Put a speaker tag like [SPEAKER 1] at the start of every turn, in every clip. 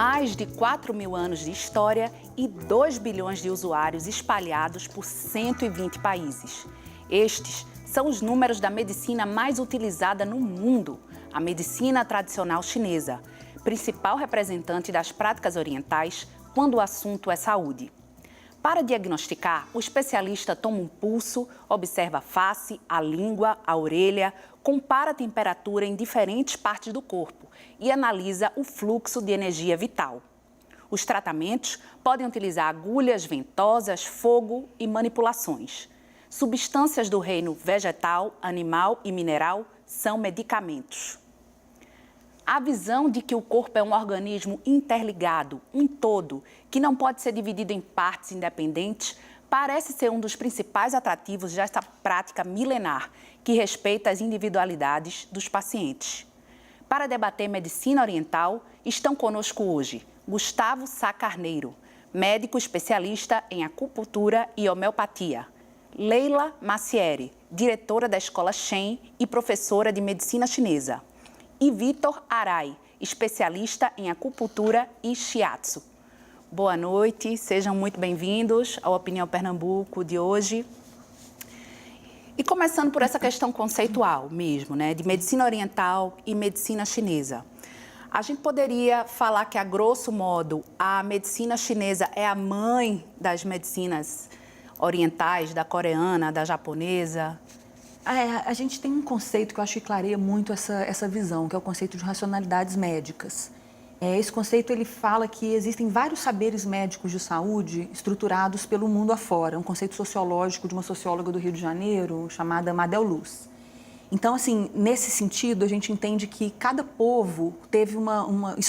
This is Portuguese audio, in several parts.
[SPEAKER 1] mais de 4.000 anos de história e 2 bilhões de usuários espalhados por 120 países. Estes são os números da medicina mais utilizada no mundo, a medicina tradicional chinesa, principal representante das práticas orientais quando o assunto é saúde. Para diagnosticar, o especialista toma um pulso, observa a face, a língua, a orelha, compara a temperatura em diferentes partes do corpo e analisa o fluxo de energia vital. Os tratamentos podem utilizar agulhas, ventosas, fogo e manipulações. Substâncias do reino vegetal, animal e mineral são medicamentos. A visão de que o corpo é um organismo interligado, um todo, que não pode ser dividido em partes independentes, parece ser um dos principais atrativos desta prática milenar, que respeita as individualidades dos pacientes. Para debater medicina oriental, estão conosco hoje Gustavo Sá Carneiro, médico especialista em acupuntura e homeopatia, Leila Massieri, diretora da Escola Shen e professora de medicina chinesa, e Vitor Arai, especialista em acupuntura e shiatsu. Boa noite, sejam muito bem-vindos ao Opinião Pernambuco de hoje. E começando por essa questão conceitual mesmo, né, de medicina oriental e medicina chinesa. A gente poderia falar que, a grosso modo, a medicina chinesa é a mãe das medicinas orientais, da coreana, da japonesa?
[SPEAKER 2] A gente tem um conceito que eu acho que clareia muito essa visão, que é o conceito de racionalidades médicas. Esse conceito ele fala que existem vários saberes médicos de saúde estruturados pelo mundo afora, um conceito sociológico de uma socióloga do Rio de Janeiro, chamada Madel Luz. Então, assim, nesse sentido, a gente entende que cada povo teve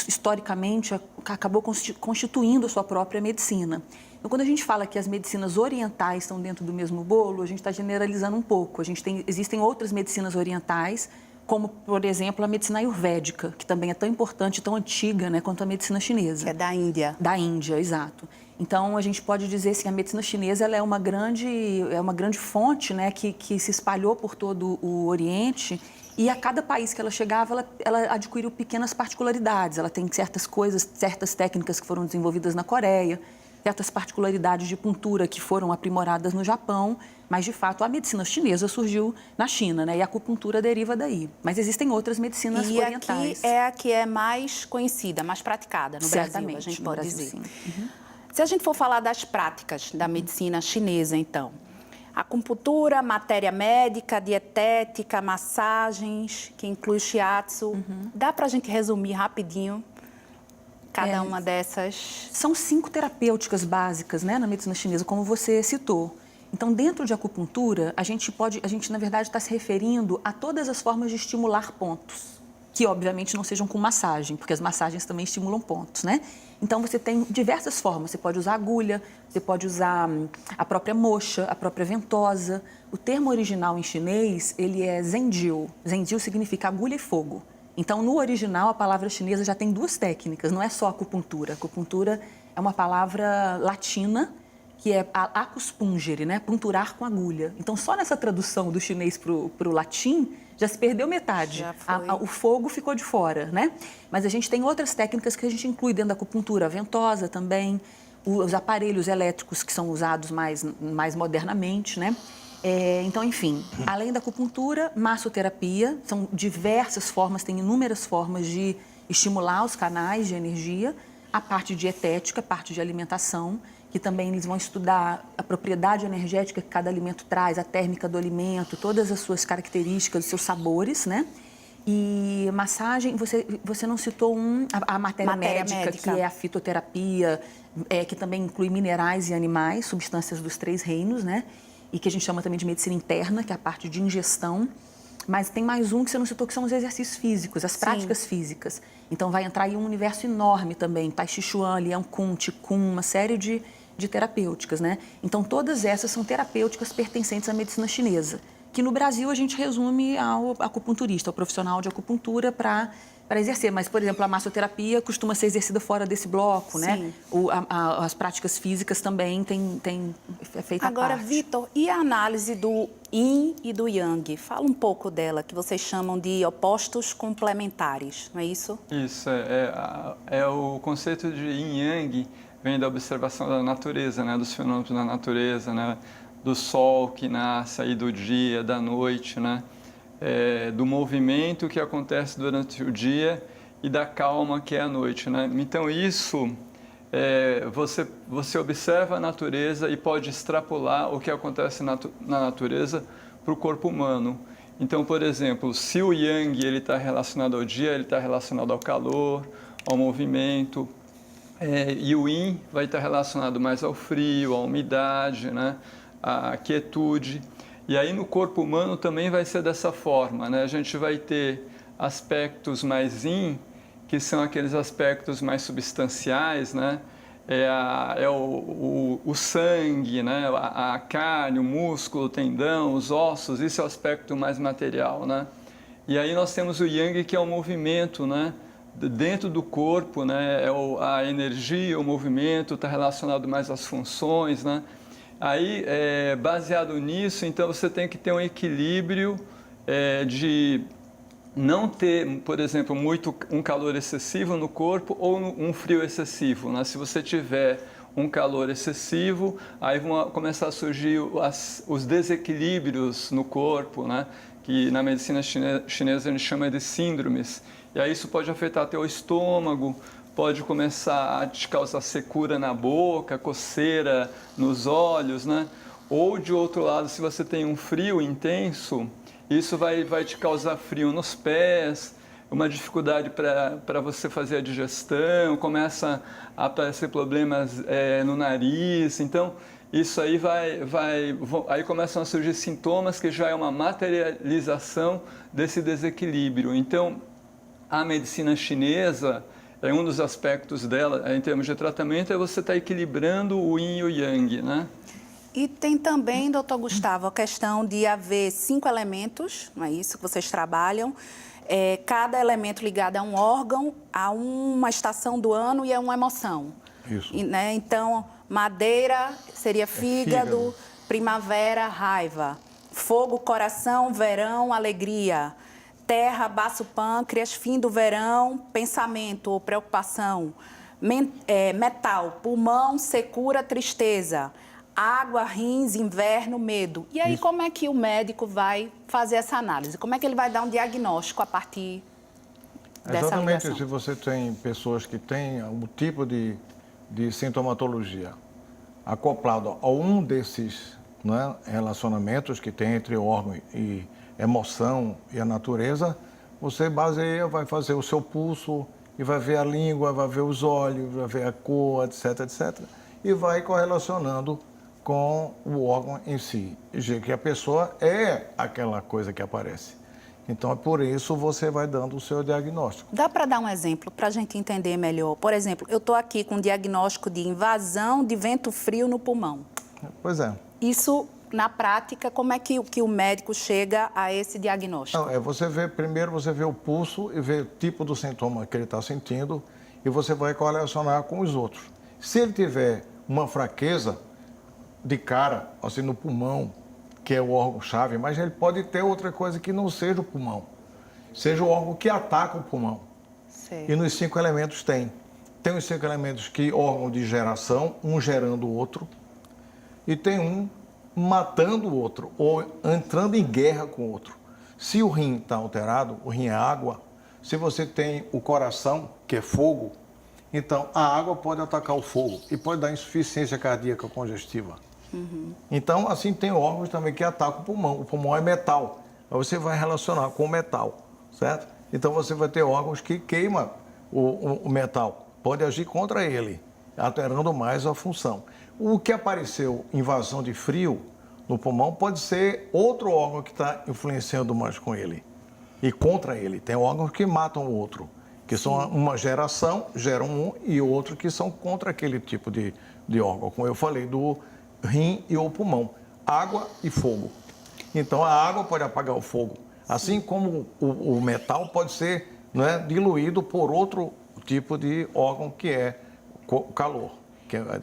[SPEAKER 2] historicamente, acabou constituindo a sua própria medicina. Então, quando a gente fala que as medicinas orientais estão dentro do mesmo bolo, a gente está generalizando um pouco. Existem outras medicinas orientais, como, por exemplo, a medicina ayurvédica, que também é tão importante, tão antiga, né, quanto a medicina chinesa.
[SPEAKER 1] Que é da Índia.
[SPEAKER 2] Da Índia, exato. Então, a gente pode dizer que a medicina chinesa ela é uma grande fonte, né, que se espalhou por todo o Oriente, e a cada país que ela chegava, ela adquiriu pequenas particularidades. Ela tem certas coisas, certas técnicas que foram desenvolvidas na Coreia, certas particularidades de puntura que foram aprimoradas no Japão, mas, de fato, a medicina chinesa surgiu na China, né? E a acupuntura deriva daí. Mas existem outras medicinas orientais.
[SPEAKER 1] E aqui é a que é mais conhecida, mais praticada no Brasil, a gente pode dizer.
[SPEAKER 2] Sim. Uhum.
[SPEAKER 1] Se a gente for falar das práticas da medicina chinesa, então, acupuntura, matéria médica, dietética, massagens, que inclui shiatsu, dá para a gente resumir rapidinho cada uma dessas?
[SPEAKER 2] São 5 terapêuticas básicas, né, na medicina chinesa, como você citou. Então, dentro de acupuntura, a gente, na verdade, está se referindo a todas as formas de estimular pontos, que, obviamente, não sejam com massagem, porque as massagens também estimulam pontos, né? Então, você tem diversas formas. Você pode usar agulha, você pode usar a própria moxa, a própria ventosa. O termo original em chinês, ele é zhenjiu. Zhenjiu significa agulha e fogo. Então, no original, a palavra chinesa já tem 2 técnicas, não é só acupuntura. Acupuntura é uma palavra latina, que é acus pungere, né? Punturar com agulha. Então, só nessa tradução do chinês para o latim, já se perdeu metade. O fogo ficou de fora, né? Mas a gente tem outras técnicas que a gente inclui dentro da acupuntura, a ventosa também, os aparelhos elétricos que são usados mais modernamente, né? Então, enfim, além da acupuntura, massoterapia, são diversas formas, tem inúmeras formas de estimular os canais de energia, a parte dietética, a parte de alimentação, que também eles vão estudar a propriedade energética que cada alimento traz, a térmica do alimento, todas as suas características, os seus sabores, né? E massagem, você não citou a matéria médica, que é a fitoterapia, que também inclui minerais e animais, substâncias dos 3 reinos, né? E que a gente chama também de medicina interna, que é a parte de ingestão. Mas tem mais um que você não citou, que são os exercícios físicos, as práticas físicas. Então, vai entrar aí um universo enorme também, Tai Chi Chuan, Liang Kun, Qigong, uma série de terapêuticas, né? Então, todas essas são terapêuticas pertencentes à medicina chinesa, que no Brasil a gente resume ao acupunturista, ao profissional de acupuntura, para para exercer. Mas, por exemplo, a massoterapia costuma ser exercida fora desse bloco, né?
[SPEAKER 1] Sim.
[SPEAKER 2] As práticas físicas também têm feito a
[SPEAKER 1] Agora,
[SPEAKER 2] parte.
[SPEAKER 1] Vitor, e a análise do Yin e do Yang? Fala um pouco dela, que vocês chamam de opostos complementares, não é isso?
[SPEAKER 3] Isso, é o conceito de Yin Yang, vem da observação da natureza, né? Dos fenômenos da natureza, né? Do sol que nasce aí do dia, da noite, né? Do movimento que acontece durante o dia e da calma que é a noite, né? Então isso, você observa a natureza e pode extrapolar o que acontece na natureza para o corpo humano. Então, por exemplo, se o Yang ele está relacionado ao dia, ele está relacionado ao calor, ao movimento, e o Yin vai estar relacionado mais ao frio, à umidade, né? À quietude. E aí no corpo humano também vai ser dessa forma, né? A gente vai ter aspectos mais Yin, que são aqueles aspectos mais substanciais, né? O sangue, né? A carne, o músculo, o tendão, os ossos, isso é o aspecto mais material, né? E aí nós temos o Yang, que é o movimento, né? Dentro do corpo, né? A energia, o movimento, está relacionado mais às funções, né? Aí, baseado nisso, então você tem que ter um equilíbrio de não ter, por exemplo, um calor excessivo no corpo ou um frio excessivo, né? Se você tiver um calor excessivo, aí vão começar a surgir os desequilíbrios no corpo, né? Que na medicina chinesa a gente chama de síndromes. E aí isso pode afetar até o estômago, pode começar a te causar secura na boca, coceira nos olhos, né? Ou, de outro lado, se você tem um frio intenso, isso vai te causar frio nos pés, uma dificuldade para você fazer a digestão, começa a aparecer problemas no nariz. Então, isso aí aí começam a surgir sintomas que já é uma materialização desse desequilíbrio. Então, a medicina chinesa, um dos aspectos dela, em termos de tratamento, é você estar equilibrando o Yin e o Yang, né?
[SPEAKER 1] E tem também, doutor Gustavo, a questão de haver 5 elementos, não é isso que vocês trabalham, cada elemento ligado a um órgão, a uma estação do ano e a uma emoção.
[SPEAKER 4] Isso.
[SPEAKER 1] Né? Então, madeira seria fígado, primavera, raiva, fogo, coração, verão, alegria, terra, baço, pâncreas, fim do verão, pensamento ou preocupação, metal, pulmão, secura, tristeza, água, rins, inverno, medo. E aí, como é que o médico vai fazer essa análise? Como é que ele vai dar um diagnóstico a partir dessa
[SPEAKER 4] Exatamente,
[SPEAKER 1] ligação?
[SPEAKER 4] se você tem pessoas que têm um tipo de sintomatologia acoplado a um desses, né, relacionamentos que tem entre órgão e emoção e a natureza, você baseia, vai fazer o seu pulso e vai ver a língua, vai ver os olhos, vai ver a cor, etc, etc. E vai correlacionando com o órgão em si, que a pessoa é aquela coisa que aparece. Então, é por isso você vai dando o seu diagnóstico.
[SPEAKER 1] Dá para dar um exemplo para a gente entender melhor? Por exemplo, eu estou aqui com um diagnóstico de invasão de vento frio no pulmão.
[SPEAKER 4] Pois é.
[SPEAKER 1] Isso, na prática, como é que o médico chega a esse diagnóstico?
[SPEAKER 4] Não, primeiro você vê o pulso e vê o tipo do sintoma que ele está sentindo e você vai correlacionar com os outros. Se ele tiver uma fraqueza de cara, assim, no pulmão, que é o órgão-chave, mas ele pode ter outra coisa que não seja o pulmão, seja o órgão que ataca o pulmão.
[SPEAKER 1] Certo.
[SPEAKER 4] E nos 5 elementos tem os 5 elementos que órgão de geração, um gerando o outro, e tem um matando o outro, ou entrando em guerra com o outro. Se o rim está alterado, o rim é água, se você tem o coração, que é fogo, então a água pode atacar o fogo e pode dar insuficiência cardíaca congestiva. Uhum. Então, assim, tem órgãos também que atacam o pulmão. O pulmão é metal, aí você vai relacionar com o metal, certo? Então, você vai ter órgãos que queimam o metal, pode agir contra ele, alterando mais a função. O que apareceu, invasão de frio no pulmão, pode ser outro órgão que está influenciando mais com ele e contra ele. Tem órgãos que matam o outro, que são uma geração, geram um, e outro que são contra aquele tipo de órgão, como eu falei, do rim e o pulmão, água e fogo. Então, a água pode apagar o fogo, assim como o metal pode ser não é, diluído por outro tipo de órgão que é o calor.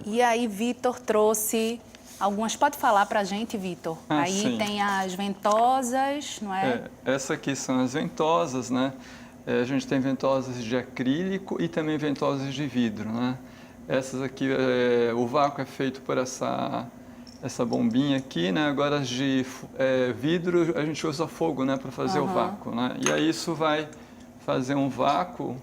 [SPEAKER 1] E aí, Vitor trouxe algumas. Pode falar para a gente, Vitor? Aí
[SPEAKER 3] sim.
[SPEAKER 1] tem as ventosas, não é?
[SPEAKER 3] Essa aqui são as ventosas, né? A gente tem ventosas de acrílico e também ventosas de vidro, né? Essas aqui, o vácuo é feito por essa bombinha aqui, né? Agora as de vidro, a gente usa fogo, né? Para fazer o vácuo, né? E aí isso vai fazer um vácuo.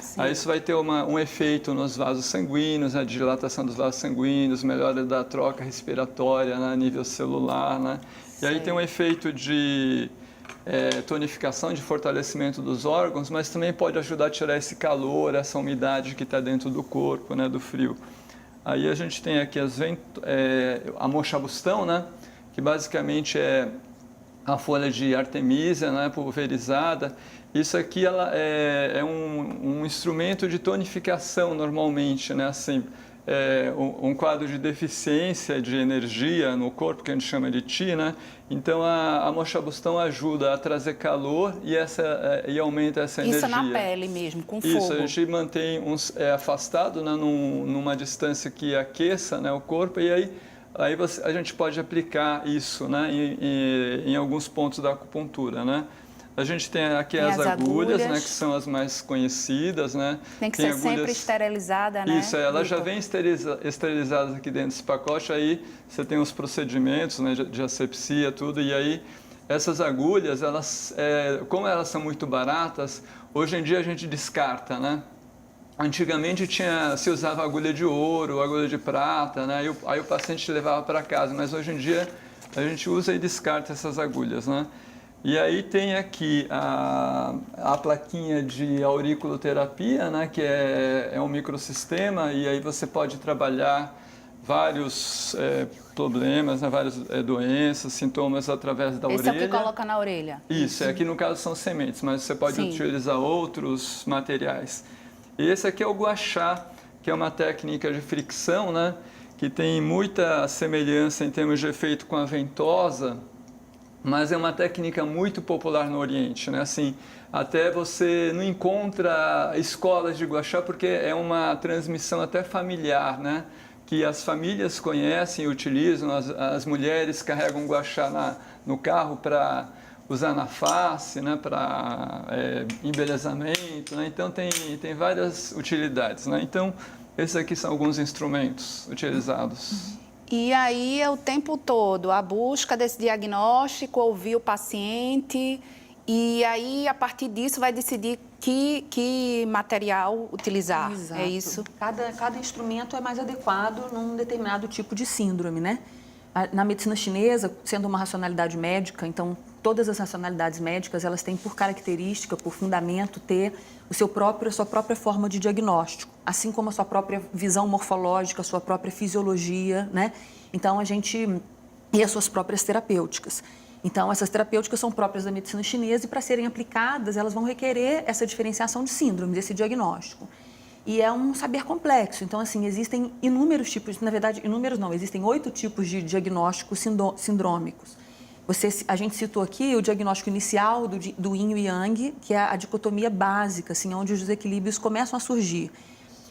[SPEAKER 1] Sim.
[SPEAKER 3] Aí isso vai ter um efeito nos vasos sanguíneos, a dilatação dos vasos sanguíneos, melhora da troca respiratória, né, a nível celular, né? E aí tem um efeito de tonificação, de fortalecimento dos órgãos, mas também pode ajudar a tirar esse calor, essa umidade que está dentro do corpo, né, do frio. Aí a gente tem aqui a moxabustão, né, que basicamente é a folha de artemisia, né, pulverizada. Isso aqui ela é um instrumento de tonificação normalmente, né, assim, um quadro de deficiência de energia no corpo, que a gente chama de Qi, né? Então a moxabustão ajuda a trazer calor e aumenta essa energia.
[SPEAKER 1] Isso na pele mesmo, com fogo.
[SPEAKER 3] Isso, a gente mantém afastado, né, numa distância que aqueça, né, o corpo, e aí a gente pode aplicar isso, né, em alguns pontos da acupuntura, né? A gente tem aqui as agulhas, né, que são as mais conhecidas, né?
[SPEAKER 1] Tem que ser sempre esterilizada, né?
[SPEAKER 3] Isso, ela já vem esterilizada aqui dentro desse pacote, aí você tem os procedimentos, né, de asepsia, tudo, e aí essas agulhas, como elas são muito baratas, hoje em dia a gente descarta, né? Antigamente se usava agulha de ouro, agulha de prata, né? Aí o paciente levava para casa, mas hoje em dia a gente usa e descarta essas agulhas, né? E aí tem aqui a plaquinha de auriculoterapia, né, que é um microsistema, e aí você pode trabalhar vários problemas, né, várias doenças, sintomas através da orelha.
[SPEAKER 1] Esse é o que coloca na orelha?
[SPEAKER 3] Isso, aqui no caso são sementes, mas você pode utilizar outros materiais. E esse aqui é o gua sha, que é uma técnica de fricção, né, que tem muita semelhança em termos de efeito com a ventosa, mas é uma técnica muito popular no Oriente, né? Assim, até você não encontra escolas de gua sha porque é uma transmissão até familiar, né? Que as famílias conhecem e utilizam, as mulheres carregam gua sha no carro para usar na face, né? Para embelezamento, né? Então tem várias utilidades, né? Então esses aqui são alguns instrumentos utilizados.
[SPEAKER 1] E aí é o tempo todo a busca desse diagnóstico, ouvir o paciente e aí a partir disso vai decidir que material utilizar.
[SPEAKER 2] Exato.
[SPEAKER 1] É isso?
[SPEAKER 2] Cada instrumento é mais adequado num determinado tipo de síndrome, né? Na medicina chinesa, sendo uma racionalidade médica, então todas as racionalidades médicas elas têm por característica, por fundamento, ter a sua própria forma de diagnóstico, assim como a sua própria visão morfológica, a sua própria fisiologia, né? Então e as suas próprias terapêuticas. Então essas terapêuticas são próprias da medicina chinesa e para serem aplicadas elas vão requerer essa diferenciação de síndromes, esse diagnóstico. E é um saber complexo. Então, assim, existem inúmeros tipos, na verdade, inúmeros não, existem 8 tipos de diagnósticos sindrômicos. A gente citou aqui o diagnóstico inicial do Yin e Yang, que é a dicotomia básica, assim, onde os desequilíbrios começam a surgir.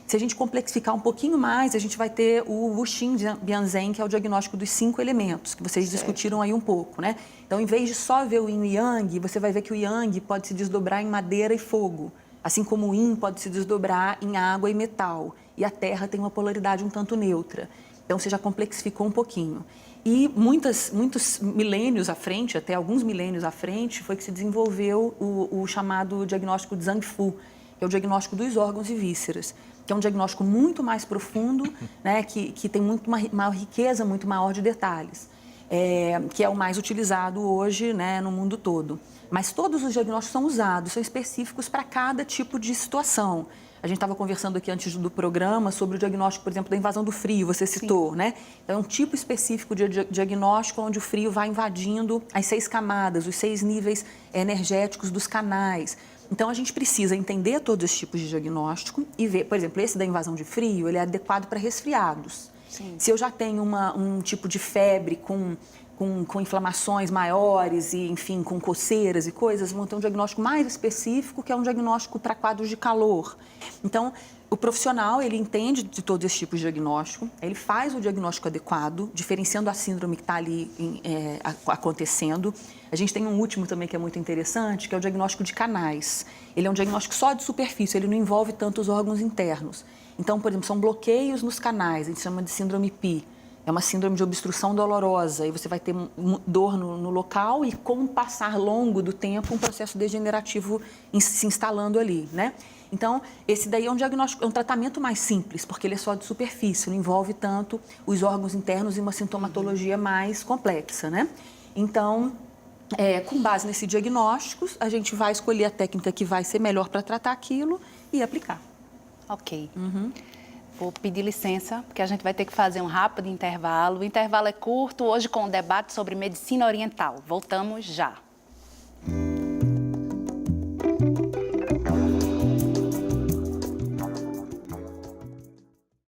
[SPEAKER 2] Se a gente complexificar um pouquinho mais, a gente vai ter o Wuxing Bianzhen, que é o diagnóstico dos 5 elementos, que vocês discutiram aí um pouco, né? Então, em vez de só ver o Yin e Yang, você vai ver que o Yang pode se desdobrar em madeira e fogo. Assim como o Yin pode se desdobrar em água e metal, e a Terra tem uma polaridade um tanto neutra. Então, você já complexificou um pouquinho. E muitos milênios à frente, até alguns milênios à frente, foi que se desenvolveu o chamado diagnóstico de Zhangfu, que é o diagnóstico dos órgãos e vísceras, que é um diagnóstico muito mais profundo, né, que tem uma riqueza muito maior de detalhes, que é o mais utilizado hoje, né, no mundo todo. Mas todos os diagnósticos são usados, são específicos para cada tipo de situação. A gente estava conversando aqui antes do programa sobre o diagnóstico, por exemplo, da invasão do frio, você citou, né? Então, é um tipo específico de diagnóstico onde o frio vai invadindo as 6 camadas, os 6 níveis energéticos dos canais. Então, a gente precisa entender todos os tipos de diagnóstico e ver, por exemplo, esse da invasão de frio, ele é adequado para resfriados. Sim. Se eu já tenho um tipo de febre com com inflamações maiores e, enfim, com coceiras e coisas, vão ter um diagnóstico mais específico, que é um diagnóstico para quadros de calor. Então, o profissional, ele entende de todos esses tipos de diagnóstico, ele faz o diagnóstico adequado, diferenciando a síndrome que está ali acontecendo. A gente tem um último também que é muito interessante, que é o diagnóstico de canais. Ele é um diagnóstico só de superfície, ele não envolve tanto os órgãos internos. Então, por exemplo, são bloqueios nos canais, a gente chama de síndrome PI. É uma síndrome de obstrução dolorosa e você vai ter dor no local e, com o passar longo do tempo, um processo degenerativo se instalando ali, né? Então, esse daí é um diagnóstico, é um tratamento mais simples, porque ele é só de superfície, não envolve tanto os órgãos internos e uma sintomatologia mais complexa, né? Então, com base nesse diagnóstico, a gente vai escolher a técnica que vai ser melhor para tratar aquilo e aplicar.
[SPEAKER 1] Ok. Vou pedir licença, porque a gente vai ter que fazer um rápido intervalo. O intervalo é curto, hoje com o debate sobre medicina oriental. Voltamos já.